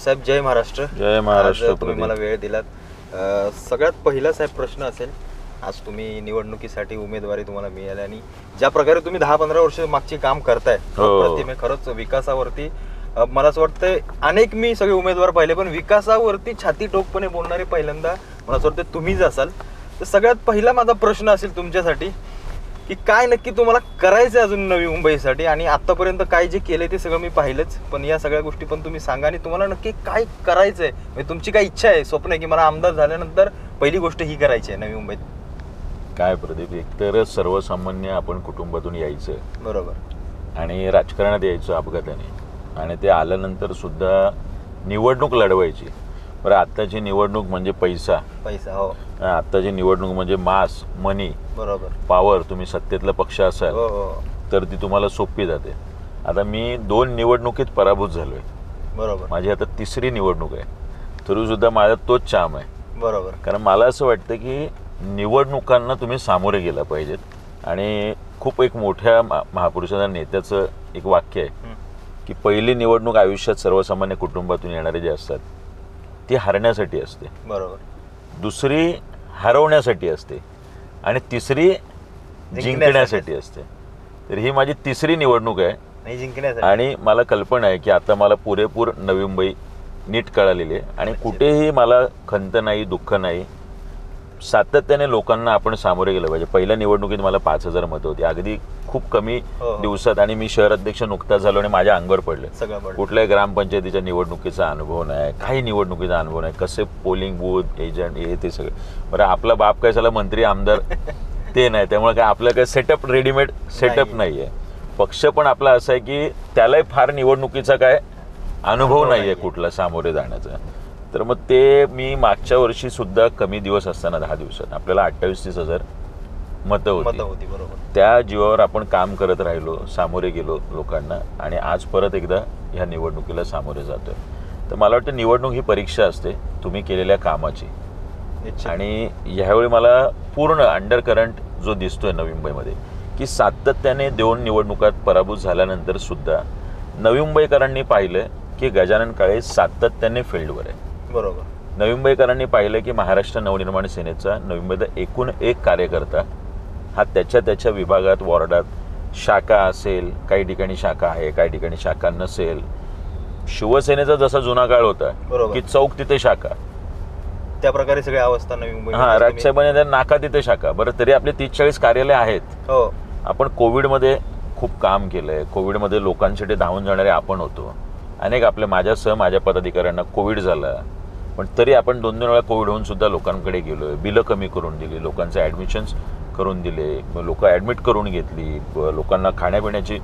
साहेब जय महाराष्ट्र. जय महाराष्ट्र. आज तुम्ही मला वेळ दिलात. सगळ्यात पहिला साहेब प्रश्न असेल, आज तुम्ही निवडणुकीसाठी उमेदवारी तुम्हाला मिळाली आणि ज्या प्रकारे तुम्ही 10-15 वर्ष मागची काम करताय प्रतिमे खरंच विकासावरती मला असं वाटतंय अनेक मी सगळे उमेदवार पाहिले पण विकासावरती छाती टोकपणे बोलणारे पहिल्यांदा मला असं वाटतं तुम्हीच असाल. तर सगळ्यात पहिला माझा प्रश्न असेल तुमच्यासाठी की काय नक्की तुम्हाला करायचं अजून नवी मुंबईसाठी आणि आतापर्यंत काय जे केले ते सगळं मी पाहिलंच, पण या सगळ्या गोष्टी पण तुम्ही सांगा आणि तुम्हाला नक्की काय करायचंय, म्हणजे तुमची काय इच्छा आहे, स्वप्न आहे की मला आमदार झाल्यानंतर पहिली गोष्ट ही करायची आहे नवी मुंबईत. काय प्रदीप, एकतर सर्वसामान्य आपण कुटुंबातून यायचं बरोबर आणि राजकारणात यायचं अपघाताने आणि ते आल्यानंतर सुद्धा निवडणूक लढवायची. बरं, आत्ताची निवडणूक म्हणजे पैसा. हो. आत्ताची निवडणूक म्हणजे मास मनी, बरोबर, पॉवर. तुम्ही सत्तेतला पक्ष असाल तर ती तुम्हाला सोपी जाते. आता मी 2 निवडणुकीत पराभूत झालोय. बरोबर. माझी आता 3री निवडणूक आहे, तरी सुद्धा माझा तोच चाम आहे. बरोबर. कारण मला असं वाटतं की निवडणुकांना तुम्ही सामोरे गेला पाहिजेत आणि खूप एक मोठ्या महापुरुषाच्या नेत्याचं एक वाक्य आहे की पहिली निवडणूक आयुष्यात सर्वसामान्य कुटुंबातून येणारे जे असतात ती हरण्यासाठी असते. बरोबर. दुसरी हरवण्यासाठी असते आणि 3री जिंकण्यासाठी असते. तर ही माझी 3री निवडणूक आहे जिंकण्यासाठी आणि मला कल्पना आहे की आता मला पुरेपूर नवी मुंबई नीट कळालेली आहे आणि कुठेही मला खंत नाही, दुःख नाही. सातत्याने लोकांना आपण सामोरे गेलं पाहिजे. पहिल्या निवडणुकीत मला 5,000 मतं होती, अगदी खूप कमी दिवसात, आणि मी शहर अध्यक्ष नुकताच झालो आणि माझ्या अंगावर पडले. कुठल्याही ग्रामपंचायतीच्या निवडणुकीचा अनुभव नाही, काही निवडणुकीचा अनुभव नाही, कसे पोलिंग बूथ एजंट हे ते सगळं. बरं, आपला बाप काय झाला मंत्री आमदार ते नाही, त्यामुळे काय आपलं काय सेटअप रेडीमेड सेटअप नाही आहे. पक्ष पण आपला असा आहे की त्यालाही फार निवडणुकीचा काय अनुभव नाही आहे कुठला सामोरे जाण्याचा. तर मग ते मी मागच्या वर्षी सुद्धा कमी दिवस असताना 10 दिवसात आपल्याला 28-30 हजार मतं होती. त्या जीवावर आपण काम करत राहिलो, सामोरे गेलो लोकांना आणि आज परत एकदा ह्या निवडणुकीला सामोरे जातोय. तर मला वाटतं निवडणूक ही परीक्षा असते तुम्ही केलेल्या कामाची. आणि ह्यावेळी मला पूर्ण अंडर करंट जो दिसतोय नवी मुंबईमध्ये की सातत्याने 2 निवडणुकात पराभूत झाल्यानंतर सुद्धा नवी मुंबईकरांनी पाहिलं की गजानन काळे सातत्याने फील्डवर आहे. बरोबर. नवी मुंबईकरांनी पाहिलं की महाराष्ट्र नवनिर्माण सेनेचा नवी मुंबईचा एकूण एक कार्यकर्ता हा त्याच्या विभागात, वॉर्डात शाखा असेल, काही ठिकाणी शाखा आहे, काही ठिकाणी शाखा नसेल. शिवसेनेचा जसा जुना काळ होता की चौक तिथे शाखा, त्या प्रकारे सगळी अवस्था नवी मुंबई. राजसाहेबांनी नाका तिथे शाखा. बरं, तरी आपले 30-40 कार्यालय आहेत. आपण कोविडमध्ये खूप काम केलंय, कोविडमध्ये लोकांसाठी धावून जाणारे आपण होतो. अनेक माझ्या पदाधिकाऱ्यांना कोविड झाला, पण तरी आपण 2-2 वेळा कोविड होऊन सुद्धा लोकांकडे गेलोय, बिलं कमी करून दिली, लोकांचे ॲडमिशन्स करून दिले, लोक ॲडमिट करून घेतली, लोकांना खाण्यापिण्याची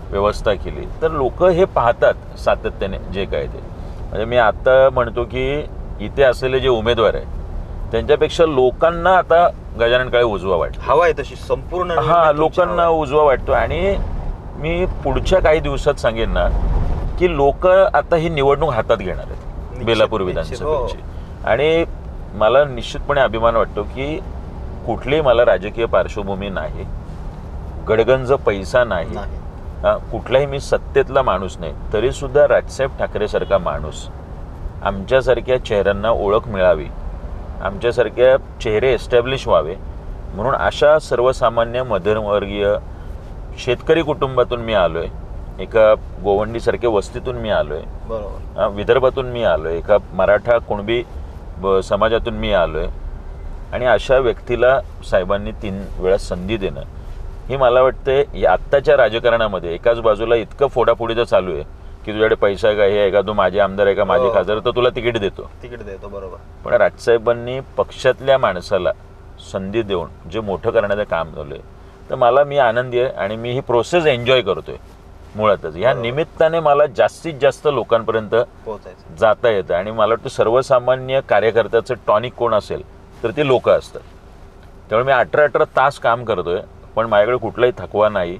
व्यवस्था केली. तर लोक हे पाहतात सातत्याने जे काय ते. म्हणजे मी आता म्हणतो की इथे असलेले जे उमेदवार आहेत त्यांच्यापेक्षा लोकांना आता गजानन काळे उजवा वाटतो. हवा आहे तशी संपूर्ण लोकांना उजवा वाटतो. आणि मी पुढच्या काही दिवसात सांगेन ना की लोक आता ही निवडणूक हातात घेणार आहेत बेलापूर विधानसभेची. आणि मला निश्चितपणे अभिमान वाटतो की कुठलीही मला राजकीय पार्श्वभूमी नाही, गडगंज पैसा नाही, कुठलाही मी सत्तेतला माणूस नाही, तरी सुद्धा राजसाहेब ठाकरेसारखा माणूस, आमच्यासारख्या चेहऱ्यांना ओळख मिळावी, आमच्यासारख्या चेहरे एस्टॅब्लिश व्हावे म्हणून अशा सर्वसामान्य मध्यमवर्गीय शेतकरी कुटुंबातून मी आलोय, एका गोवंडीसारख्या वस्तीतून मी आलोय, विदर्भातून मी आलोय, एका मराठा कुणबी समाजातून मी आलोय. आणि अशा व्यक्तीला साहेबांनी 3 वेळा संधी देणं ही मला वाटतं आत्ताच्या राजकारणामध्ये एकाच बाजूला इतकं फोडाफोडीचं चालू आहे की तुझ्याकडे पैसा आहे का, हे आहे का, तू माझे आमदार आहे का, माझे खासदार, तर तुला तिकीट देतो. बरोबर. पण राजसाहेबांनी पक्षातल्या माणसाला संधी देऊन जे मोठं करण्याचं काम झालंय, तर मी आनंदी आहे आणि मी ही प्रोसेस एन्जॉय करतोय. मुळातच ह्या निमित्ताने मला जास्तीत जास्त लोकांपर्यंत जाता येतं. आणि मला वाटतं सर्वसामान्य कार्यकर्त्याचं टॉनिक कोण असेल तर ते लोक असतात. त्यामुळे मी 18 तास काम करतोय, पण माझ्याकडे कुठलाही थकवा नाही.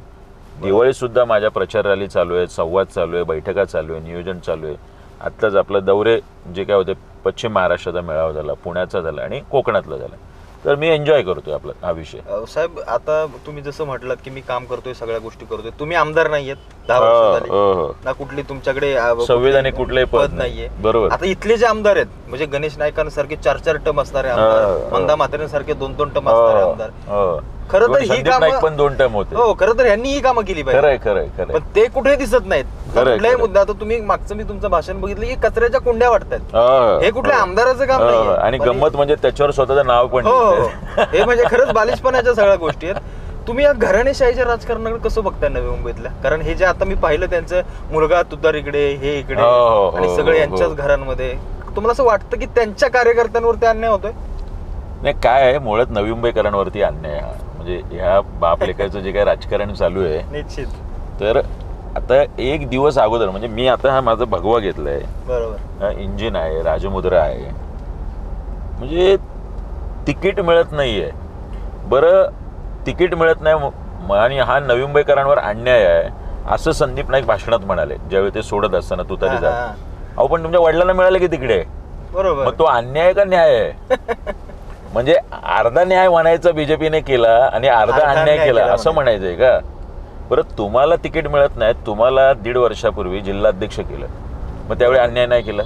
दिवाळीसुद्धा माझ्या प्रचार रॅली चालू आहे, संवाद चालू आहे, बैठका चालू आहे, नियोजन चालू आहे. आत्ताच आपलं दौरे जे काय होते, पश्चिम महाराष्ट्राचा मेळावा झाला, पुण्याचा झाला आणि कोकणातला झाला. तर मी एन्जॉय करतोय आपला हा विषय. साहेब आता तुम्ही जसं म्हटलात की मी काम करतोय, सगळ्या गोष्टी करतोय, तुम्ही आमदार नाहीयेत, 10 वर्ष झाली ना, कुठली तुमच्याकडे संविधानिक कुठलंही पद नाहीये. बरोबर. आता इथले जे आमदार आहेत म्हणजे गणेश नाईकांसारखे 4-4 टर्म असणारे आमदार, मंदा म्हात्रेंसारखे 2-2 टर्म असणारे आमदार, खरं तर ही कामं पण 2 टर्म होते. हो, खरं तर यांनी ही कामं केली पाहिजे. खरंय. पण ते कुठे दिसत नाहीत. कुठलाही मुद्दा, आता तुम्ही मागचं मी तुमचं भाषण बघितलं की कचऱ्याच्या कुंड्या वाटतात, हे कुठल्या आमदाराचं काम नाही. आणि गंमत म्हणजे त्याच्यावर स्वतःचं नाव पण. हे म्हणजे खरंच बालिशपणाच्या सगळ्या गोष्टी आहेत. तुम्ही या घराणेशाहीच्या राजकारणाकडे कसं बघताय नवी मुंबईतल्या? कारण हे जे आता मी पाहिलं त्यांचं मुलगा तुतार इकडे, हे इकडे, आणि सगळे यांच्याच घरांमध्ये, तुम्हाला असं वाटतं की त्यांच्या कार्यकर्त्यांवरती अन्याय होतोय? नाही, काय आहे, मुळात नवी मुंबईकरांवरती अन्याय हा, म्हणजे ह्या बाप लेकाचं जे काही राजकारण चालू आहे निश्चित. तर आता एक दिवस अगोदर म्हणजे मी आता हा माझा भगवा घेतलाय, बरोबर, इंजिन आहे, राजमुद्रा आहे, म्हणजे तिकीट मिळत नाहीये. बरं, तिकीट मिळत नाही आणि हा नवी मुंबईकरांवर अन्याय आहे असं संदीप नाईक भाषणात म्हणाले ज्यावेळी ते सोडत असताना तुतारी जात. अहो पण तुमच्या वडिलांना मिळाले की तिकडे, बरोबर, मग तो अन्याय का न्याय आहे? म्हणजे अर्धा न्याय म्हणायचा बीजेपीने केला आणि अर्धा अन्याय केला असं म्हणायचंय का? बरं, तुम्हाला तिकीट मिळत नाही, तुम्हाला 1.5 वर्षापूर्वी जिल्हाध्यक्ष केलं, मग त्यावेळी अन्याय नाही केला?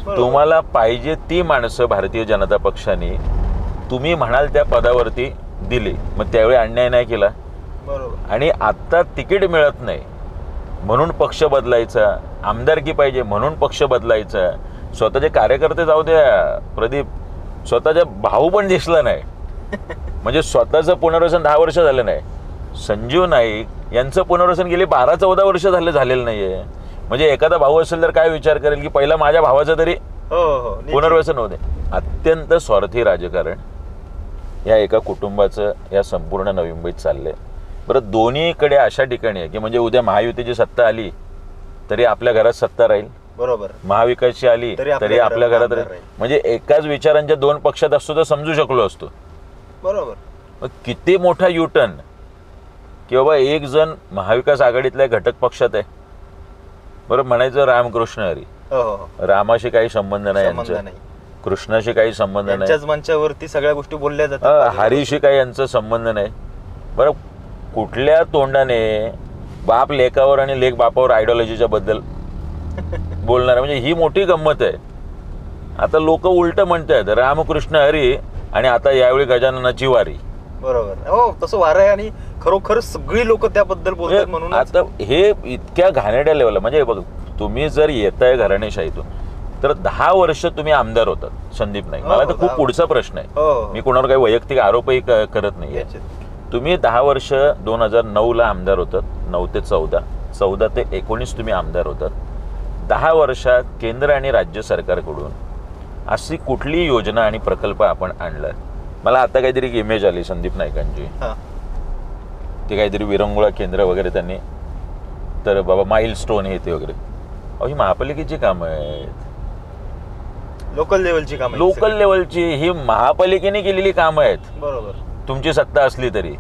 तुम्हाला पाहिजे ती माणसं भारतीय जनता पक्षाने तुम्ही म्हणाल त्या पदावरती दिली, मग त्यावेळी अन्याय नाही केला? बरोबर. आणि आता तिकीट मिळत नाही म्हणून पक्ष बदलायचा, आमदारकी पाहिजे म्हणून पक्ष बदलायचा, स्वतःचे कार्यकर्ते जाऊ द्या प्रदीप, स्वतःचा भाऊ पण दिसला नाही. म्हणजे स्वतःचं पुनर्वसन 10 वर्ष झालं नाही. संजीव नाईक यांचं पुनर्वसन गेली 12-14 वर्ष झालेलं नाहीये. म्हणजे एखादा भाऊ असेल तर काय विचार करेल की पहिला माझ्या भावाचं तरी पुनर्वसन होते. अत्यंत स्वार्थी राजकारण या एका कुटुंबाचं या संपूर्ण नवी मुंबईत चाललंय. बरं, दोन्हीकडे अशा ठिकाणी आहे की म्हणजे उद्या महायुतीची सत्ता आली तरी आपल्या घरात सत्ता राहील, बरोबर, महाविकासची आली तरी आपल्या घरात राहील. म्हणजे एकाच विचारांच्या 2 पक्षात असतो तर समजू शकलो असतो. बरोबर. मग किती मोठा युटर्न की बाबा एक जण महाविकास आघाडीतल्या घटक पक्षात आहे, बरं, म्हणायचं रामकृष्ण हरी, रामाशी काही संबंध नाही यांचा, कृष्णाशी काही संबंध नाही, मंचावरती सगळ्या गोष्टी बोलल्या जातात, हरीशी काही यांचा संबंध नाही. बरं, कुठल्या तोंडाने बाप लेकावर आणि लेक बापावर आयडिओलॉजीच्या बद्दल बोलणार? म्हणजे ही मोठी गंमत आहे. आता लोक उलट म्हणतात रामकृष्ण हरी आणि आता यावेळी गजाननाची वारी. बरोबर, हो, तसं वार आहे आणि खरोखर सगळी लोक त्याबद्दल बोलतात. म्हणून आता हे इतक्या घाणेरड्या लेवलला, म्हणजे बघ, तुम्ही जर येताय घराणेशाहीतून तर 10 वर्ष तुम्ही आमदार होतात संदीप नाईक. मला तर खूप पुढचा प्रश्न आहे, मी कोणावर काही वैयक्तिक आरोपही करत नाहीये. तुम्ही 10 वर्ष 2009ला आमदार होतात, 9 ते 14, 14 ते 19 तुम्ही आमदार होतात. 10 वर्षात केंद्र आणि राज्य सरकारकडून अशी कुठली योजना आणि प्रकल्प आपण आणलाय? मला आता काहीतरी एक इमेज आली संदीप नाईकांची, ते काहीतरी विरंगुळा केंद्र वगैरे त्यांनी, तर बाबा माइलस्टोन हे ते वगैरे. अहो, ही महापालिकेची कामं आहेत, लोकल लेवलची कामं, लोकल लेवलची, ही महापालिकेने केलेली कामं आहेत. बरोबर, तुमची सत्ता असली तरी.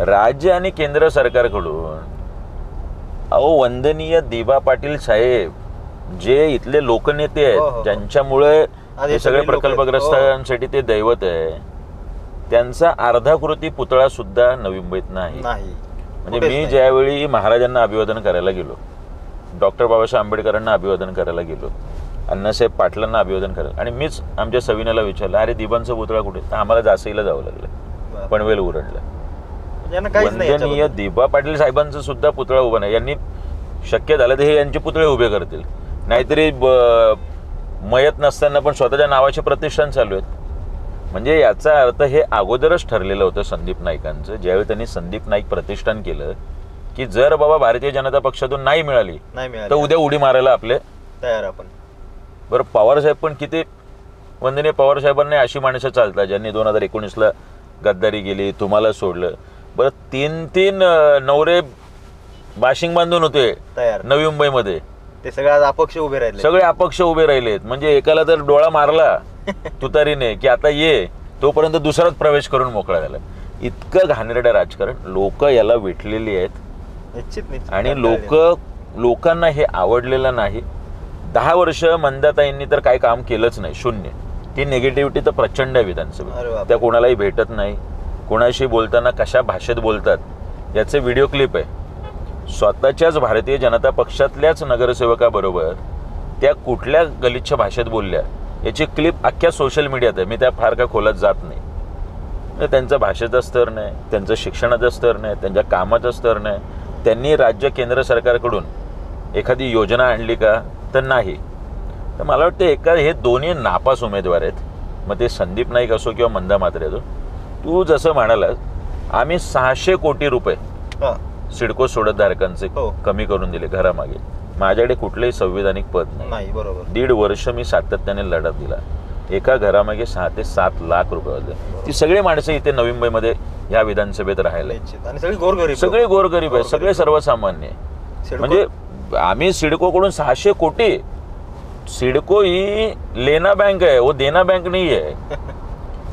राज्य आणि केंद्र सरकारकडून अहो वंदनीय दिबा पाटील साहेब जे इथले लोकनेते आहेत, ज्यांच्यामुळे हे सगळे प्रकल्पग्रस्तांसाठी ते दैवत आहे, त्यांचा अर्धाकृती पुतळा सुद्धा नवी मुंबईत नाही. म्हणजे मी ज्यावेळी महाराजांना अभिवादन करायला गेलो, डॉक्टर बाबासाहेब आंबेडकरांना अभिवादन करायला गेलो, अण्णासाहेब पाटलांना अभिवादन करायला, आणि मीच आमच्या सविनाला विचारलं, अरे दिबांचा पुतळा कुठे? तर आम्हाला जासईला जावं लागलं, पनवेल उरडलं. वंदनीय दिबा पाटील साहेबांचं सुद्धा पुतळा उभा नाही. यांनी शक्य झालं तर हे यांचे पुतळे उभे करतील, नाहीतरी मयत नसताना पण स्वतःच्या नावाचे प्रतिष्ठान चालू आहेत. म्हणजे याचा अर्थ हे अगोदरच ठरलेलं होतं संदीप नाईकांचं, ज्यावेळी त्यांनी संदीप नाईक प्रतिष्ठान केलं की जर बाबा भारतीय जनता पक्षातून नाही मिळाली तर उद्या उडी मारायला आपले तयार आपण. बरं, पवार साहेब पण किती वंदनीय पवार साहेबांनी अशी माणसं चालतात ज्यांनी 2019ला गद्दारी केली, तुम्हाला सोडलं. बरं, 3 नवरे बाशिंग बांधून होते तयार नवी मुंबईमध्ये, ते सगळे आज अपक्ष उभे राहिले, सगळे अपक्ष उभे राहिलेत. म्हणजे एकाला तर डोळा मारला तुतारीने की आता ये, तोपर्यंत दुसराच प्रवेश करून मोकळा झाला. इतकं घाणेरडं राजकारण, लोक याला विटलेली आहेत. निश्चित. आणि लोकांना हे आवडलेलं नाही. 10 वर्ष मंदाताईंनी तर काही काम केलंच नाही, शून्य. ती निगेटिव्हिटी तर प्रचंड आहे अरे विधानसभेत. बाप. त्या कोणालाही भेटत नाही. कोणाशी बोलताना कशा भाषेत बोलतात याचे व्हिडिओ क्लिप आहे. स्वतःच्याच भारतीय जनता पक्षातल्याच नगरसेवकाबरोबर त्या कुठल्या गलिच्छ भाषेत बोलल्या याची क्लिप अख्ख्या सोशल मीडियात आहे. मी त्या फार का खोलात जात नाही. म्हणजे त्यांचा भाषेचा स्तर नाही, त्यांचं शिक्षणाचा स्तर नाही, त्यांच्या कामाचा स्तर नाही. त्यांनी राज्य केंद्र सरकारकडून एखादी योजना आणली का तर नाही. तर मला वाटतं हे दोन्ही नापास उमेदवार आहेत. मग ते संदीप नाईक असो किंवा मंदा म्हात्रे असो. तू जसं म्हणालास आम्ही 600 कोटी रुपये हा. सिडको सोडतधारकांचे हो. कमी करून दिले घरामागे. माझ्याकडे कुठलंही संविधानिक पद नाही. बरोबर. 1.5 वर्ष मी सातत्याने लढत दिला. एका घरामागे 6 ते 7 लाख रुपये होते. ती सगळी माणसं इथे नवी मुंबईमध्ये या विधानसभेत राहायला. निश्चित. आणि सगळी गोरगरीब. सगळे गोरगरीब आहे, सगळे सर्वसामान्य आहे. सिडको- म्हणजे आम्ही सिडकोकडून 600 कोटी. सिडको ही लेना बँक आहे, वो देना बँक नाही आहे.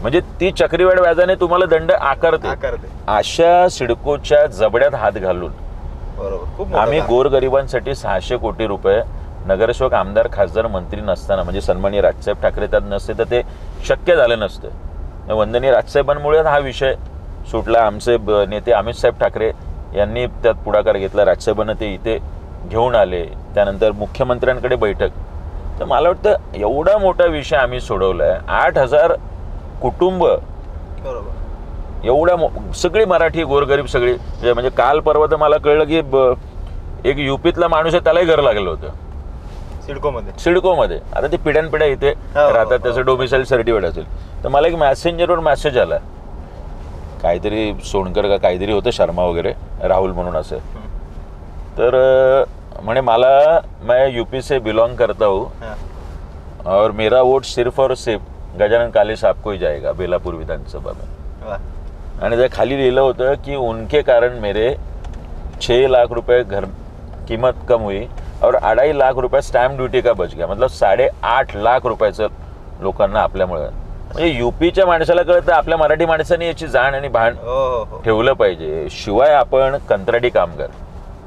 म्हणजे ती चक्रीवाढ व्याजाने तुम्हाला दंड आकारते. आकारते. अशा सिडकोच्या जबड्यात हात घालून बरोबर. खूप मोठं आम्ही काम. गोरगरिबांसाठी 600 कोटी रुपये नगरसेवक, आमदार, खासदार, मंत्री नसताना, म्हणजे सन्माननीय राजसाहेब ठाकरे त्यात नसते तर ते शक्य झालं नसतं. वंदनीय राजसाहेबांमुळे हा विषय सुटला. आमचे नेते अमित साहेब ठाकरे यांनी त्यात पुढाकार घेतला. राजसाहेबांना ते इथे घेऊन आले. त्यानंतर मुख्यमंत्र्यांकडे बैठक. तर मला वाटतं एवढा मोठा विषय आम्ही सोडवलाय. 8,000 कुटुंब, बरोबर. एवढ्या सगळी मराठी गोरगरीब सगळी. म्हणजे काल परवा तर मला कळलं की एक युपीतला माणूस आहे, त्यालाही घर लागलं होतं सिडकोमध्ये. आता ते पिढ्यानपिढ्या इथे राहतात, त्याचं डोमिसाईल सर्टिफिकेट असेल. तर मला एक मेसेंजरवर मेसेज आला, काहीतरी सोनकर का काहीतरी होतं, शर्मा वगैरे, राहुल म्हणून असं. तर म्हणे मला, मैं यूपी से बिलोंग करता हूँ और मेरा वोट सिर्फ और सिर्फ गजानन काले साहब को ही जाएगा बेलापुर विधानसभा में. आणि त्या खाली लिहिलं होतं की उनके कारण मेरे 6 लाख रुपए घर कीमत कम हुई और 2.5 लाख रुपये स्टॅम्प ड्युटी का बच गया. मतलब 8.5 लाख रुपयाचं लोकांना आपल्यामुळे. म्हणजे युपीच्या माणसाला कळतं, आपल्या मराठी माणसांनी याची जाण आणि भान ठेवलं पाहिजे. शिवाय आपण कंत्राटी कामगार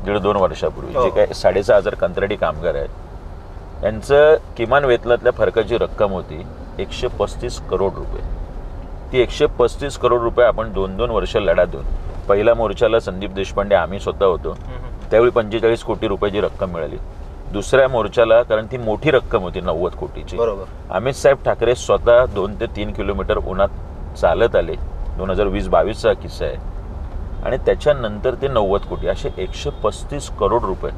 1.5-2 वर्षापूर्वी जे काही 6,500 कंत्राटी कामगार आहेत, यांचं किमान वेतनातल्या फरकाची रक्कम होती 135 करोड रुपये. ती 135 करोड रुपये आपण 2-2 वर्ष लढा देऊन, पहिल्या मोर्चाला संदीप देशपांडे आम्ही स्वतः होतो, त्यावेळी 45 कोटी रुपयाची रक्कम मिळाली. दुसऱ्या मोर्चाला, कारण ती मोठी रक्कम होती 90 कोटीची, अमित साहेब ठाकरे स्वतः 2 ते 3 किलोमीटर उन्हात चालत आले. 2020-22चा किस्सा आहे. आणि त्याच्यानंतर ते 90 कोटी, असे 135 करोड रुपये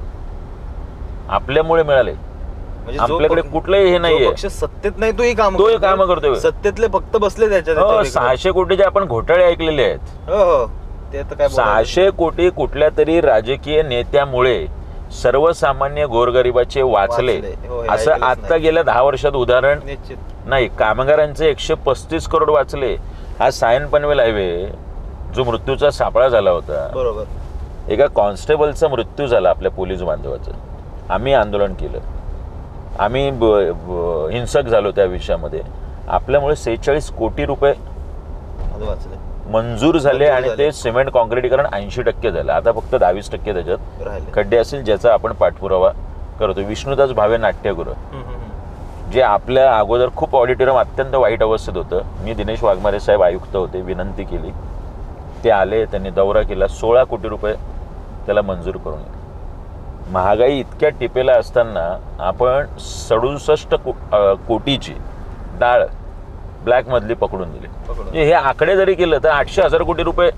आपल्यामुळे मिळाले. आपल्याकडे कुठलंही हे नाहीये. सत्तेत नाही तोही काम करतोय. सत्तेतले फक्त बसले त्याच्यात. 600 कोटीचे आपण घोटाळे ऐकलेले आहेत. 600 कोटी कुठल्या तरी राजकीय नेत्यामुळे सर्वसामान्य गोरगरिबाचे वाचले. असं आता गेल्या 10 वर्षात उदाहरण नाही. कामगारांचे 135 करोड वाचले. हा सायन पनवेल हायवे जो मृत्यूचा सापळा झाला होता, बरोबर, एका कॉन्स्टेबलचा मृत्यू झाला आपल्या पोलीस बांधवाचा. आम्ही आंदोलन केलं, आम्ही हिंसक झालो त्या विषयामध्ये. आपल्यामुळे 46 कोटी रुपये मंजूर झाले आणि ते सिमेंट कॉन्क्रिटीकरण 80% झालं. आता फक्त 22% त्याच्यात खड्डे असतील, ज्याचा आपण पाठपुरावा करतो. विष्णुदास भावे नाट्यगृह, जे आपल्या अगोदर खूप ऑडिटोरियम अत्यंत वाईट अवस्थेत होतं. मी दिनेश वाघमारे साहेब आयुक्त होते, विनंती केली, ते आले, त्यांनी दौरा केला, 16 कोटी रुपये त्याला मंजूर करून. महागाई इतक्या टिपेला असताना आपण 67 कोटीची डाळ ब्लॅकमधली पकडून दिली. म्हणजे हे आकडे जरी केलं तर 800,000 कोटी रुपये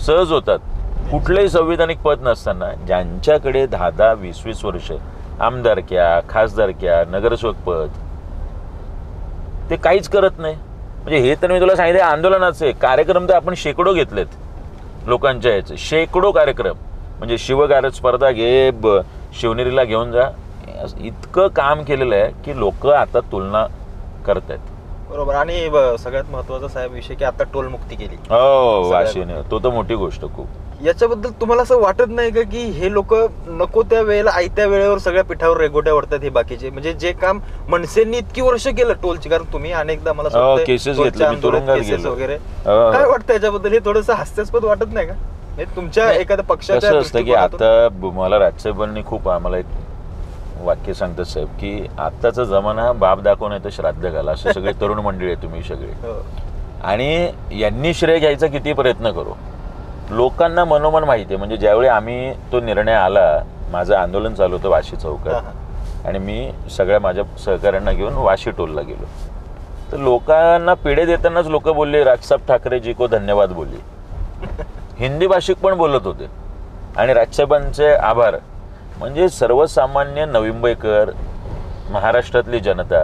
सहज होतात. कुठलंही संविधानिक पद नसताना ज्यांच्याकडे 10-10, 20-20 वर्ष आमदारक्या, खासदारक्या, नगरसेवक पद, ते काहीच करत नाही. म्हणजे हे तर मी तुला सांगितलं, आंदोलनाचे कार्यक्रम तर आपण शेकडो घेतलेत लोकांच्या याचे, शेकडो कार्यक्रम. म्हणजे शिवगारज स्पर्धा घे, शिवनेरीला घेऊन जा, इतकं काम केलेलं आहे की लोक आता तुलना करतायत. बरोबर. आणि सगळ्यात महत्वाचा साहेब विषय की आता टोल मुक्ती केली. हो, वाशीने, तो तर मोठी गोष्ट खूप. याच्याबद्दल तुम्हाला असं वाटत नाही का की हे लोक नको त्या वेळेला आयत्या वेळेवर सगळ्या पिठावर रेगोट्या वरतात हे बाकीचे? म्हणजे जे काम मनसेंनी इतकी वर्ष केलं टोलची, कारण तुम्ही अनेकदा मला केसेस वगैरे, काय वाटतं याच्याबद्दल? हे थोडंसं हास्यास्पद वाटत नाही का तुमच्या एखाद्या पक्षाच्या? असं असतं की आता मला राजसाहेबांनी खूप आम्हाला एक वाक्य सांगतात साहेब की आत्ताचा जमाना बाप दाखव नाही तर श्राद्ध घाला, असे सगळे तरुण मंडळी आहे तुम्ही सगळे. हो. आणि यांनी श्रेय घ्यायचा किती प्रयत्न करू, लोकांना मनोमन माहिती आहे. म्हणजे ज्यावेळी आम्ही तो निर्णय आला, माझं आंदोलन चालू होतं वाशी हा, चौकात, हा. आणि मी सगळ्या माझ्या सहकाऱ्यांना घेऊन वाशी टोलला गेलो. तर लोकांना पिढे देतानाच लोक बोलले राजसाहेब ठाकरे जी को धन्यवाद बोलली. हिंदी भाषिक पण बोलत होते आणि राजसाहेबांचे आभार. म्हणजे सर्वसामान्य नवी मुंबईकर, महाराष्ट्रातली जनता,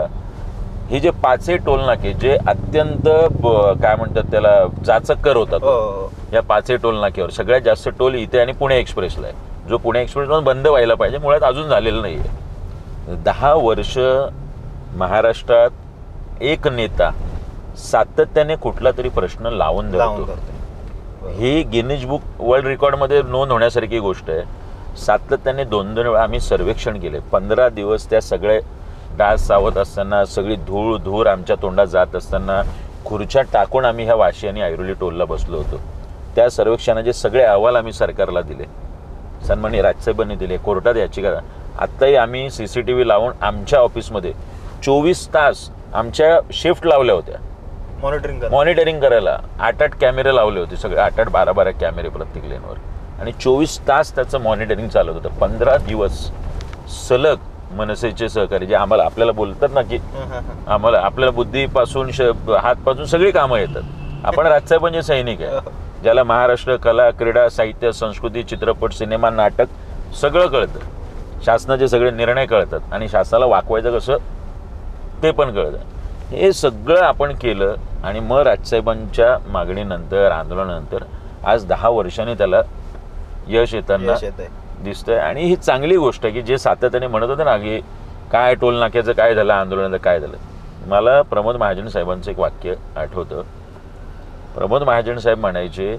ही जे 5 टोल नाके जे अत्यंत काय म्हणतात त्याला जाचक्कर होतात, हो, हो. या 5 टोल नाक्यावर सगळ्यात जास्त टोल इथे आणि पुणे एक्सप्रेसला आहे, जो पुणे एक्सप्रेस बंद व्हायला पाहिजे, मुळात अजून झालेलं नाही आहे. 10 वर्ष महाराष्ट्रात एक नेता सातत्याने कुठला तरी प्रश्न लावून लावून धरतो. करतोय. ही गिनीज बुक वर्ल्ड रेकॉर्डमध्ये नोंद होण्यासारखी गोष्ट आहे. सातत्याने 2-2 वेळा आम्ही सर्वेक्षण केले. 15 दिवस त्या सगळे डास सावत असताना, सगळी धूळ धूर आमच्या तोंडात जात असताना खुर्च्या टाकून आम्ही ह्या वाशी आणि ऐरोली टोलला बसलो होतो. त्या सर्वेक्षणाचे सगळे अहवाल आम्ही सरकारला दिले, सन्माननीय राजसाहेबांनी दिले, कोर्टात याचिका. आत्ताही आम्ही CCTV लावून आमच्या ऑफिसमध्ये 24 तास आमच्या शिफ्ट लावल्या होत्या मॉनिटरिंग करायला. 8-8 कॅमेरे लावले होते, सगळे 8-8, 12-12 कॅमेरे प्रत्येक लेनवर, आणि 24 तास त्याचं मॉनिटरिंग चालत होतं. 15 दिवस सलग मनसेचे सहकारी जे आम्हाला आपल्याला बोलतात ना की आम्हाला आपल्याला बुद्धीपासून हातपासून सगळी कामं येतात. आपण राजसाहेबांचे सैनिक आहे, ज्याला महाराष्ट्र कला, क्रीडा, साहित्य, संस्कृती, चित्रपट, सिनेमा, नाटक सगळं कळतं, शासनाचे सगळे निर्णय कळतात आणि शासनाला वाकवायचं कसं ते पण कळतं. हे सगळं आपण केलं आणि मग राजसाहेबांच्या मागणीनंतर, आंदोलनानंतर आज 10 वर्षांनी त्याला यश येताना दिसतंय. आणि ही चांगली गोष्ट आहे की जे सातत्याने म्हणत होते ना की काय टोल नाक्याचं काय झालं, आंदोलनाचं काय झालं. मला प्रमोद महाजन साहेबांचं एक वाक्य आठवतं. प्रमोद महाजन साहेब म्हणायचे,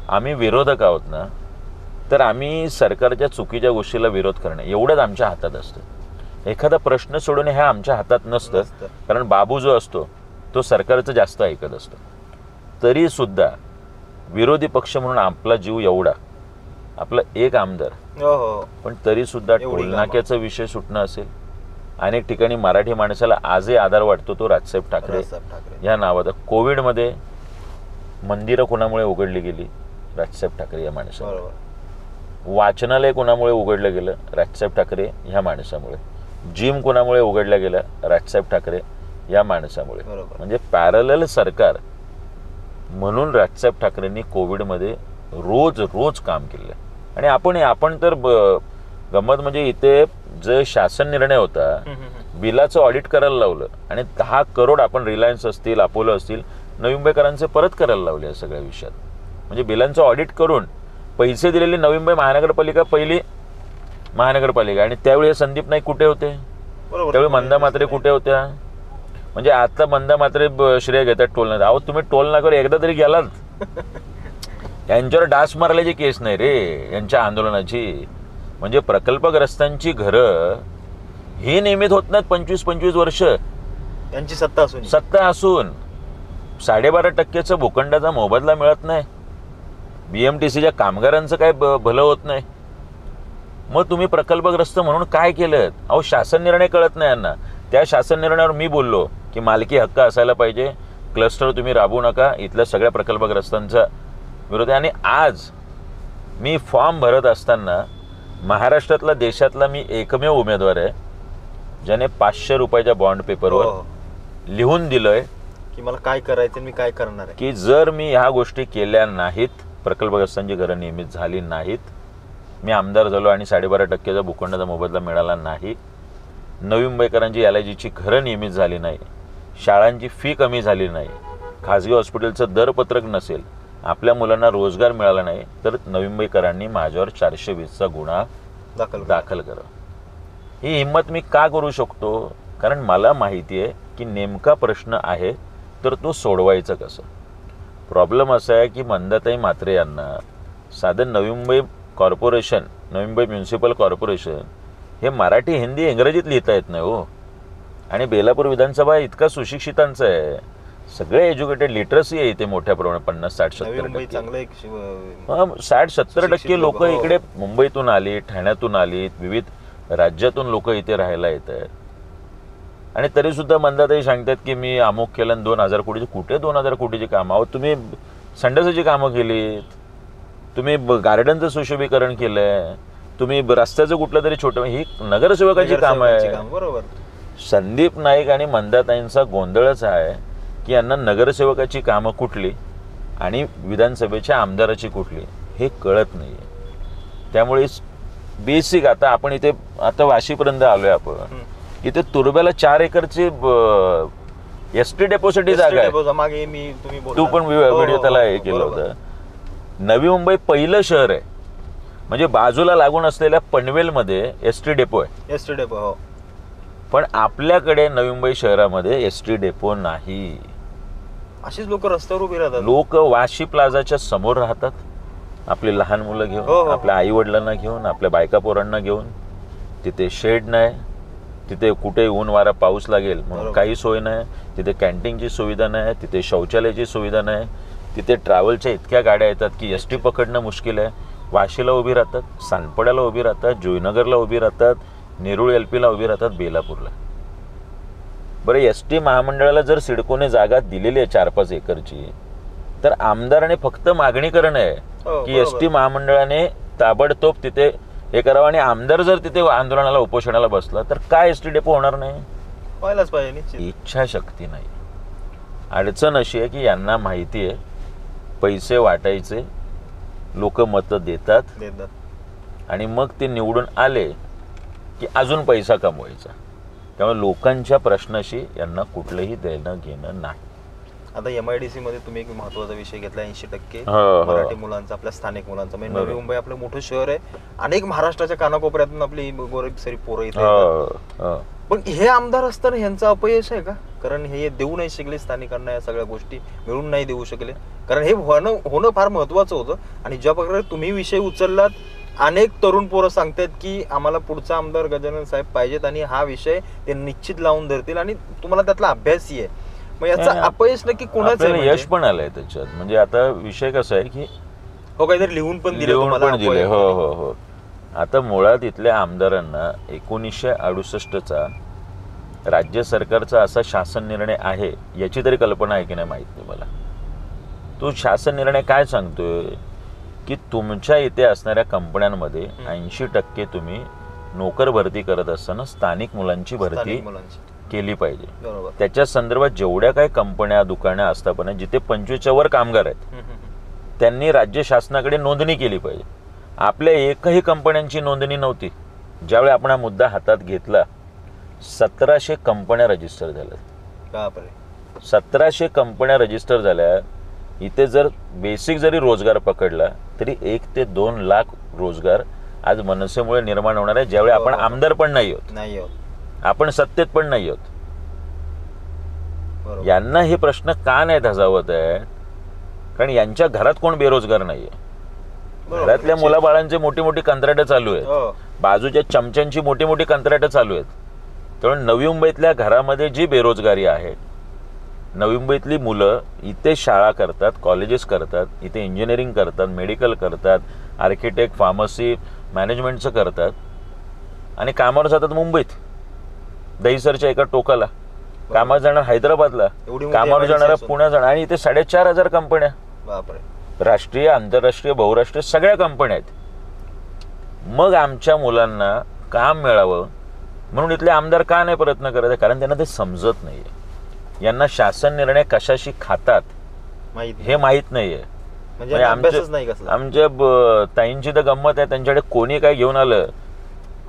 आम्ही विरोधक आहोत ना, तर आम्ही सरकारच्या चुकीच्या गोष्टीला विरोध करणे एवढंच आमच्या हातात असतं. एखादा प्रश्न सोडवणे हे आमच्या हातात नसतं, कारण बाबू जो असतो तो सरकारचं जास्त ऐकत असतो. तरीसुद्धा विरोधी पक्ष म्हणून आपला जीव एवढा, आपला एक आमदार, पण तरीसुद्धा टोलनाक्याचा विषय सुटणं असेल, अनेक ठिकाणी मराठी माणसाला आजही आधार वाटतो तो राजसाहेब ठाकरे या नावाचा. कोविडमध्ये मंदिरं कोणामुळे उघडली गेली, राजसाहेब ठाकरे या माणसामुळे. वाचनालय कोणामुळे उघडलं गेलं, राजसाहेब ठाकरे ह्या माणसामुळे. जिम कोणामुळे उघडल्या गेल्या, राजसाहेब ठाकरे या माणसामुळे. म्हणजे पॅरलल सरकार म्हणून राजसाहेब ठाकरेंनी कोविडमध्ये रोज काम केलं. आणि आपण तर गंमत म्हणजे इथे जे शासन निर्णय होता, बिलाचं ऑडिट करायला लावलं आणि 10 करोड आपण रिलायन्स असतील, अपोलो असतील, नवी मुंबईकरांचे परत करायला लावले या सगळ्या विषयात. म्हणजे बिलांचं ऑडिट करून पैसे दिलेली नवी मुंबई महानगरपालिका पहिली महानगरपालिका. आणि त्यावेळी संदीप नाईक कुठे होते, त्यावेळी मंदा म्हात्रे कुठे होत्या. म्हणजे आता मंदा म्हात्रे श्रेय घेतात टोल नाका. अहो तुम्ही टोल नाक्यावर एकदा तरी गेलात. यांच्यावर डास मारल्याची केस नाही रे यांच्या आंदोलनाची. म्हणजे प्रकल्पग्रस्तांची घरं हे नियमित होत नाहीत 25-25 वर्ष त्यांची सत्ता असून 12.5% भूखंडाचा मोबदला मिळत नाही. BMTCच्या कामगारांचं काय भलं होत नाही. मग तुम्ही प्रकल्पग्रस्त म्हणून काय केलं. अहो शासन निर्णय कळत नाही यांना. त्या शासन निर्णयावर मी बोललो की मालकी हक्क असायला पाहिजे, क्लस्टर तुम्ही राबवू नका, इथल्या सगळ्या प्रकल्पग्रस्तांचा विरोध आहे. आणि आज मी फॉर्म भरत असताना महाराष्ट्रातला, देशातला मी एकमेव उमेदवार आहे ज्याने 500 रुपयाच्या बॉन्ड पेपरवर लिहून दिलंय की मला काय करायचं, मी काय करणार आहे, की जर मी ह्या गोष्टी केल्या नाहीत, प्रकल्पग्रस्तांची घरं नियमित झाली नाहीत, मी आमदार झालो आणि 12.5%चा भूखंडाचा मोबदला मिळाला नाही, नवी मुंबईकरांची LIGची घरं नियमित झाली नाही, शाळांची फी कमी झाली नाही, खाजगी हॉस्पिटलचं दरपत्रक नसेल, आपल्या मुलांना रोजगार मिळाला नाही, तर नवी मुंबईकरांनी माझ्यावर 420चा गुन्हा दाखल करा. ही हिंमत मी का करू शकतो, कारण मला माहिती आहे की नेमका प्रश्न आहे तर तो सोडवायचा कसं. प्रॉब्लेम असा आहे की मंदाताई म्हात्रे यांना साधं Navi Mumbai corporation, Navi Mumbai municipal corporation हे मराठी, हिंदी, इंग्रजीत लिहिता येत नाही हो. आणि बेलापूर विधानसभा इतका सुशिक्षितांचं आहे, सगळे एज्युकेटेड, लिटरसी आहे इथे मोठ्या प्रमाणात 50-60-70%. 60-70% लोक इकडे मुंबईतून आली, ठाण्यातून आली, विविध राज्यातून लोक इथे राहायला येत आहेत आणि तरी सुद्धा मंदाताई सांगतात की मी अमुक केलं आणि 2,000 कोटीचे. कुठे 2,000 कोटीची कामं? अहो तुम्ही संडासाची कामं केलीत, तुम्ही गार्डनचं सुशोभीकरण केलंय, तुम्ही रस्त्याचं कुठलं तरी छोटं, ही नगरसेवकाची कामं आहे. बरोबर. संदीप नाईक आणि मंदाताईंचा गोंधळच आहे की यांना नगरसेवकाची कामं कुठली आणि विधानसभेच्या आमदाराची कुठली हे कळत नाही. त्यामुळे बेसिक आता आपण इथे आता वाशीपर्यंत आलोय, आपण इथे तुर्ब्याला 4 एकरची एसटी डेपोसाठी जागा आहे. मागे मी तुम्ही तू पण व्हिडिओ त्याला हे केलं होतं. नवी मुंबई पहिलं शहर आहे म्हणजे बाजूला लागून असलेल्या पनवेलमध्ये एसटी डेपो आहे. एसटी डेपो हो. पण आपल्याकडे नवी मुंबई शहरामध्ये एसटी डेपो नाही. अशीच लोक रस्त्यावर उभी राहतात. लोक वाशी प्लाझाच्या समोर राहतात, आपली लहान मुलं घेऊन, आपल्या आई वडिलांना घेऊन, आपल्या बायका पोरांना घेऊन. तिथे शेड नाही, तिथे कुठे ऊन वारा पाऊस लागेल म्हणून काही सोय नाही, तिथे कॅन्टीनची सुविधा नाही, तिथे शौचालयाची सुविधा नाही, तिथे ट्रॅव्हलच्या इतक्या गाड्या येतात की एस टी पकडणं मुश्किल आहे. वाशीला उभी राहतात, सानपड्याला उभी राहतात, जुईनगरला उभी राहतात, नेरूळ एलपीला उभी राहतात, बेलापूरला. बरं, एस टी महामंडळाला जर सिडकोने जागा दिलेली आहे 4-5 एकरची, तर आमदाराने फक्त मागणी करणं आहे की एस टी महामंडळाने ताबडतोब तिथे हे करावं. आणि आमदार जर तिथे आंदोलनाला उपोषणाला बसला तर काय एस टी डेपो होणार नाही? व्हायलाच पाहिजे. इच्छाशक्ती नाही. अडचण अशी आहे की यांना माहिती आहे पैसे वाटायचे, लोक मतं देतात आणि मग ते निवडून आले की अजून पैसा कमवायचा. त्यामुळे लोकांच्या प्रश्नाशी यांना कुठलंही देणं घेणं नाही. आता MIDC मध्ये तुम्ही एक महत्वाचा विषय घेतला, 80% हो. मराठी मुलांचा, आपल्या स्थानिक मुलांचा. म्हणजे नवी मुंबई आपलं मोठं शहर आहे, अनेक महाराष्ट्राच्या कानाकोपऱ्यातून आपली गोरब सरी पोरं इथे येतात. पण हे आमदार असताना ह्यांचं अपयश आहे का? कारण हे देऊ नाही शकले स्थानिकांना, या सगळ्या गोष्टी मिळून नाही देऊ शकले. कारण हे होणं फार महत्वाचं होतं. आणि ज्या प्रकारे तुम्ही विषय उचललात, अनेक तरुण पोरं सांगतात की आम्हाला पुढचा आमदार गजानन साहेब पाहिजेत आणि हा विषय ते निश्चित लावून धरतील आणि तुम्हाला त्यातला अभ्यासही आहे. मग याचा अपयश नक्की कोणाचं आहे? यश पण आलंय त्याच्यात. म्हणजे आता विषय कसा आहे की हो, काहीतरी लिहून पण दिले. हो हो हो. आता मुळात इथल्या आमदारांना 1968चा राज्य सरकारचा असा शासन निर्णय आहे याची तरी कल्पना आहे की नाही माहित नाही मला. तो शासन निर्णय काय सांगतोय की तुमच्या इथे असणाऱ्या कंपन्यांमध्ये 80% तुम्ही नोकर भरती करत असताना स्थानिक मुलांची भरती केली पाहिजे. त्याच्या संदर्भात जेवढ्या काही कंपन्या, दुकानं, आस्थापना जिथे 25च्या वर कामगार आहेत त्यांनी राज्य शासनाकडे नोंदणी केली पाहिजे. आपल्या एकही कंपन्यांची नोंदणी नव्हती. ज्यावेळी आपण हा मुद्दा हातात घेतला 1700 कंपन्या रजिस्टर झाल्या. 1700 कंपन्या रजिस्टर झाल्या. इथे जर बेसिक जरी रोजगार पकडला तरी 1 ते 2 लाख रोजगार आज मनसेमुळे निर्माण होणार आहे. ज्यावेळी आपण आमदार पण नाही आहोत, आपण सत्तेत पण नाही आहोत. यांना हे प्रश्न का नाही धजावत आहे? कारण यांच्या घरात कोण बेरोजगार नाहीये. घरातल्या मुलाबाळांचे मोठी मोठी कंत्राटं चालू आहेत, बाजूच्या चमच्यांची मोठी मोठी कंत्राटं चालू आहेत. त्यामुळे नवी मुंबईतल्या घरामध्ये जी बेरोजगारी आहे, नवी मुंबईतली मुलं इथे शाळा करतात, कॉलेजेस करतात, इथे इंजिनिअरिंग करतात, मेडिकल करतात, आर्किटेक्ट, फार्मसी, मॅनेजमेंटचं करतात आणि कामावर जातात मुंबईत. दहीसरच्या एका टोकाला कामावर जाणार, हैदराबादला कामावर जाणारा पुण्यात जाणार. आणि इथे 4500 कंपन्या, राष्ट्रीय, आंतरराष्ट्रीय, बहुराष्ट्रीय सगळ्या कंपन्या आहेत. मग आमच्या मुलांना काम मिळावं म्हणून इथले आमदार का नाही प्रयत्न करत आहे? कारण त्यांना ते समजत नाहीये. यांना शासन निर्णय कशाशी खातात हे माहित नाहीये. म्हणजे आमच्या ताईंची तर गंमत आहे, त्यांच्याकडे कोणी काय घेऊन आलं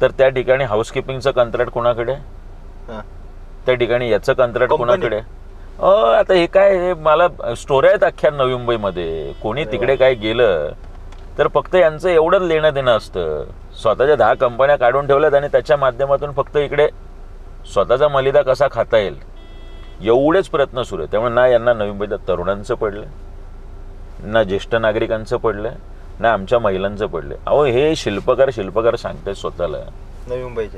तर त्या ठिकाणी हाऊसकीपिंगचं कंत्राट कोणाकडे, त्या ठिकाणी याचं कंत्राट कोणाकडे. आता हे काय, हे मला स्टोऱ्या आहेत अख्ख्या नवी मुंबईमध्ये. कोणी तिकडे काय गेलं तर फक्त यांचं एवढंच लेणं देणं असतं. स्वतःच्या 10 कंपन्या काढून ठेवल्यात आणि त्याच्या माध्यमातून फक्त इकडे स्वतःचा मलिदा कसा खाता येईल एवढेच प्रयत्न सुरू आहेत. त्यामुळे ना यांना नवी मुंबईत तरुणांचं पडलं, ना ज्येष्ठ नागरिकांचं पडलं, ना आमच्या महिलांचं पडलं. अहो, हे शिल्पकार सांगतात स्वतःला.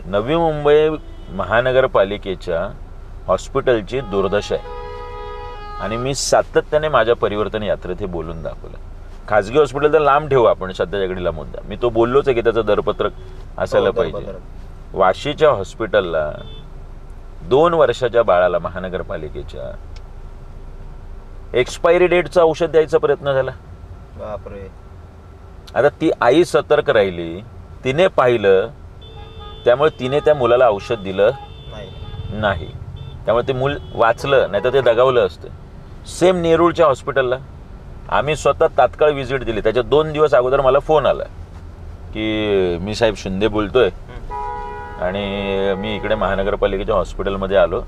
नवी मुंबई महानगरपालिकेच्या हॉस्पिटलची दुर्दशा आहे. आणि मी सातत्याने माझ्या परिवर्तन यात्रेत हे बोलून दाखवलं. खाजगी हॉस्पिटल तर लांब ठेवू आपण, सध्याच्या घडीला मुद्दा. मी तो बोललोच आहे की त्याचं दरपत्रक असायला पाहिजे. वाशीच्या हॉस्पिटलला 2 वर्षाच्या बाळाला महानगरपालिकेच्या एक्सपायरी डेटचं औषध द्यायचा प्रयत्न झाला. बापरे. आता ती आई सतर्क राहिली, तिने पाहिलं, त्यामुळे तिने त्या मुलाला औषध दिलं नाही. त्यामुळे ते मूल वाचलं, नाही तर ते दगावलं असतं. सेम नेरूळच्या हॉस्पिटलला आम्ही स्वतः तात्काळ व्हिजिट दिली. त्याच्या 2 दिवस अगोदर मला फोन आला की मी साहेब शिंदे बोलतोय आणि मी इकडे महानगरपालिकेच्या हॉस्पिटलमध्ये आलो,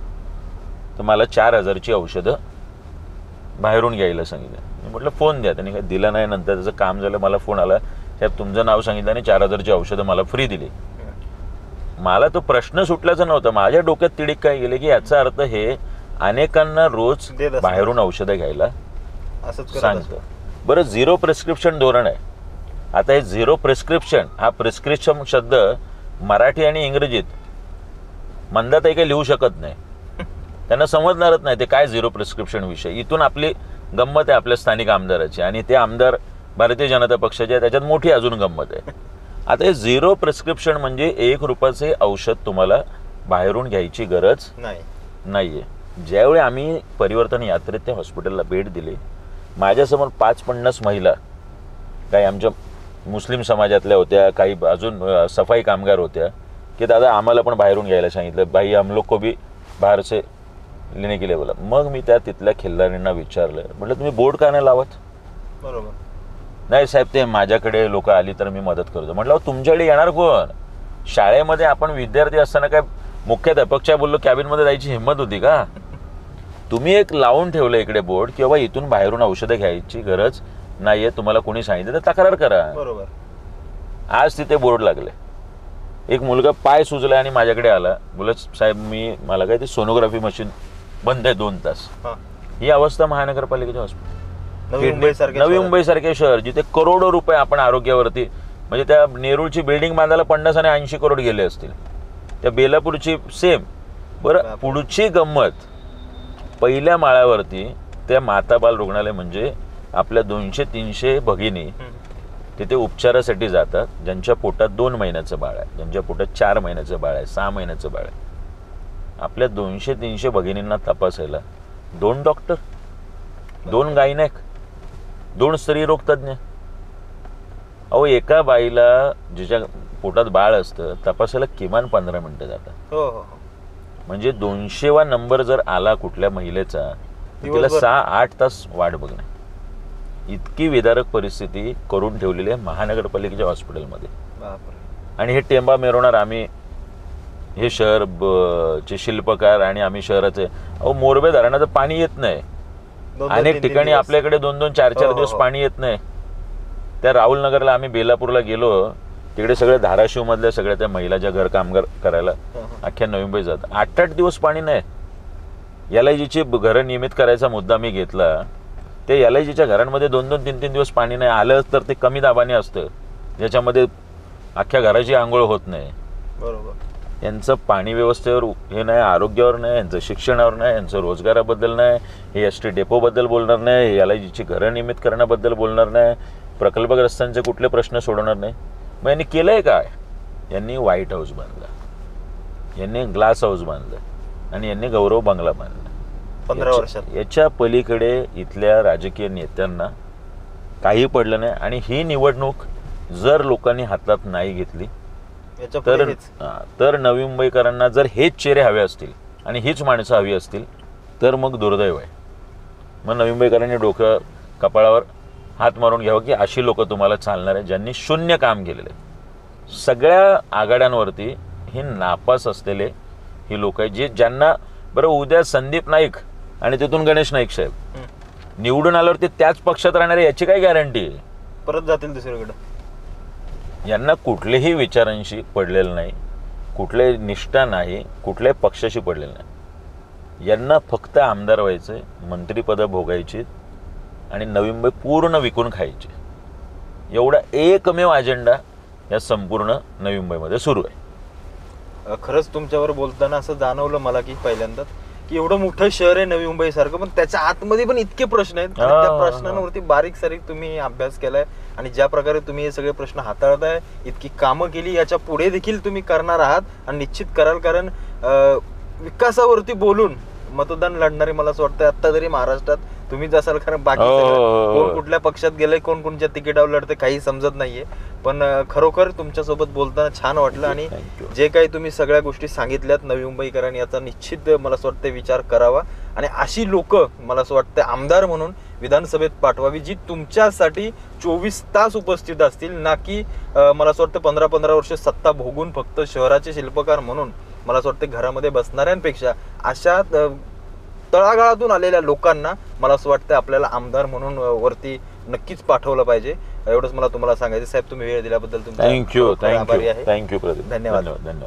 तर मला 4,000ची औषधं बाहेरून घ्यायला सांगितलं. मी म्हटलं फोन द्या. त्यांनी काय दिलं नाही. नंतर त्याचं काम झालं, मला फोन आला, साहेब तुमचं नाव सांगितलं आणि 4,000ची औषधं मला फ्री दिली. मला तो प्रश्न सुटल्याचा नव्हता. माझ्या डोक्यात तिडीक काय गेले की याचा अर्थ हे अनेकांना रोज बाहेरून औषधं घ्यायला सांगतं. बरं, 0 प्रिस्क्रिप्शन धोरण आहे. आता हे 0 प्रिस्क्रिप्शन, हा प्रिस्क्रिप्शन शब्द मराठी आणि इंग्रजीत मंदाताई काही लिहू शकत नाही. त्यांना समजणारच नाही ते काय 0 प्रिस्क्रिप्शन विषय. इथून आपली गंमत आहे आपल्या स्थानिक आमदाराची, आणि ते आमदार भारतीय जनता पक्षाचे आहे, त्याच्यात मोठी अजून गंमत आहे. आता हे 0 प्रिस्क्रिप्शन म्हणजे 1 रुपयाचे औषध तुम्हाला बाहेरून घ्यायची गरज नाहीये. ज्यावेळी आम्ही परिवर्तन यात्रेत त्या हॉस्पिटलला भेट दिली, माझ्यासमोर 5-50 महिला, काही आमच्या मुस्लिम समाजातल्या होत्या, काही अजून सफाई कामगार होत्या, की दादा आम्हाला पण बाहेरून घ्यायला सांगितलं, भाई हम लोग को भी बाहेर से लेने के लिए बोला. मग मी त्या तिथल्या खिल्लारींना विचारलं, म्हटलं तुम्ही बोर्ड का नाही लावत? बरोबर. नाही साहेब, ते माझ्याकडे लोक आली तर मी मदत करतो. म्हटलं तुमच्याकडे येणार कोण? शाळेमध्ये आपण विद्यार्थी असताना काय मुख्याध्यापकच्या बोललो कॅबिनमध्ये जायची हिंमत होती का? तुम्ही एक लावून ठेवलं इकडे बोर्ड की बाबा इथून बाहेरून औषधं घ्यायची गरज नाहीये, तुम्हाला कोणी सांगितलं तर तक्रार करा. बरोबर. आज तिथे बोर्ड लागले. एक मुलगा पाय सुजला आणि माझ्याकडे आला, बोलत साहेब मला काय ते सोनोग्राफी मशीन बंद आहे 2 तास. ही अवस्था महानगरपालिकेच्या हॉस्पिटल. नवी मुंबई सारखे शहर जिथे करोडो रुपये आपण आरोग्यावरती, म्हणजे त्या नेरूळची बिल्डिंग बांधायला 50 आणि 80 करोड गेले असतील. त्या बेलापूरची सेम. बरं, पुढची गंमत, पहिल्या माळ्यावरती त्या माता बाल रुग्णालय म्हणजे आपल्या 200-300 भगिनी तिथे उपचारासाठी जातात, ज्यांच्या पोटात 2 महिन्याचं बाळ आहे, ज्यांच्या पोटात 4 महिन्याचं बाळ आहे, 6 महिन्याचं बाळ आहे. आपल्या 200-300 भगिनींना तपासायला 2 डॉक्टर, 2 गायनेक, 2 स्त्रीरोग तज्ञ. अहो, एका बाईला जिच्या पोटात बाळ असतं तपासायला किमान 15 मिनिटं जातात. म्हणजे 200वा नंबर जर आला कुठल्या महिलेचा, तिला 6-8 तास वाट बघणे. इतकी विदारक परिस्थिती करून ठेवलेली आहे महानगरपालिकेच्या हॉस्पिटलमध्ये. आणि हे टेंबा मिरवणार आम्ही, हे शहर चे शिल्पकार आणि आम्ही शहराचे. अहो, मोरबे धरणाचं पाणी येत नाही. अनेक ठिकाणी आपल्याकडे 2-2, 4-4 दिवस पाणी येत नाही. त्या राहुल नगरला आम्ही बेलापूरला गेलो, तिकडे सगळे धाराशिव मधल्या सगळ्या त्या महिला ज्या घर कामगार करायला अख्ख्या नवी मुंबई जातात, 8-8 दिवस पाणी नाही. LIGची घरं नियमित करायचा मुद्दा मी घेतला. ते LIGच्या घरांमध्ये 2-2, 3-3 दिवस पाणी नाही आलं तर ते कमी दाबाने असतं, ज्याच्यामध्ये अख्ख्या घराची आंघोळ होत नाही. बरोबर. यांचं पाणी व्यवस्थेवर हे नाही, आरोग्यावर नाही, यांचं शिक्षणावर नाही, यांचं रोजगाराबद्दल नाही, हे ST डेपोबद्दल बोलणार नाही, LIGची घरं नियमित करण्याबद्दल बोलणार नाही, प्रकल्पग्रस्तांचे कुठले प्रश्न सोडवणार नाही. मग यांनी केलंय काय? यांनी व्हाईट हाऊस बांधलं, यांनी ग्लास हाऊस बांधलं आणि यांनी गौरव बंगला बांधला 15 वर्षात. याच्या पलीकडे इथल्या राजकीय नेत्यांना काही पडलं नाही. आणि ही निवडणूक जर लोकांनी हातात नाही घेतली तर नवी मुंबईकरांना जर हेच चेहरे हवे असतील आणि हीच माणसं हवी असतील तर मग दुर्दैव आहे. मग नवी मुंबईकरांनी डोकं कपाळावर हात मारून घ्यावं की अशी लोक तुम्हाला चालणार आहे ज्यांनी शून्य काम केलेलं आहे. सगळ्या आघाड्यांवरती ही नापास असलेले ही लोक आहेत, जे ज्यांना बरं उद्या संदीप नाईक आणि तिथून गणेश नाईक साहेब निवडून आल्यावर ते त्याच पक्षात राहणार आहे याची काय गॅरंटी आहे? परत जातील दुसरीकडे. यांना कुठलेही विचारांशी पडलेलं नाही, कुठले निष्ठा नाही, कुठल्याही पक्षाशी पडलेलं नाही. यांना फक्त आमदार व्हायचे, मंत्रिपदं भोगायची आणि नवी मुंबई पूर्ण विकून खायची. एवढा एकमेव अजेंडा या संपूर्ण नवी मुंबईमध्ये सुरू आहे. खरंच तुमच्यावर बोलताना असं जाणवलं मला की पहिल्यांदाच की एवढं मोठं शहर आहे नवी मुंबई सारखं, पण त्याच्या आतमध्ये पण इतके प्रश्न आहेत आणि त्या प्रश्नांवरती बारीक सारीक तुम्ही अभ्यास केलाय आणि ज्या प्रकारे तुम्ही हे सगळे प्रश्न हाताळताय, इतकी कामं केली, याच्या पुढे देखील तुम्ही करणार आहात आणि निश्चित कराल. कारण विकासावरती बोलून मतदान लढणारे मला असं वाटतं आता तरी महाराष्ट्रात तुम्हीच असाल. कारण बाकी सगळं कोण कुठल्या पक्षात गेलंय, कोण कोणत्या तिकिटावर लढते काही समजत नाहीये. पण खरोखर तुमच्यासोबत बोलताना छान वाटलं आणि जे काही तुम्ही सगळ्या गोष्टी सांगितल्यात नवी मुंबईकरांनी याचा निश्चित मला असं वाटतं विचार करावा आणि अशी लोक मला असं वाटतं आमदार म्हणून विधानसभेत पाठवावी जी तुमच्यासाठी 24 तास उपस्थित असतील, ना की मला असं वाटतं 15-15 वर्ष सत्ता भोगून फक्त शहराचे शिल्पकार म्हणून मला असं वाटतं घरामध्ये बसणाऱ्यांपेक्षा अशा तळागाळातून आलेल्या लोकांना मला असं वाटतं आपल्याला आमदार म्हणून वरती नक्कीच पाठवलं पाहिजे. एवढंच मला तुम्हाला सांगायचं. साहेब, तुम्ही वेळ दिल्याबद्दल तुमचा थँक्यू आभारी आहे. थँक्यू प्रदीप. धन्यवाद. धन्यवाद.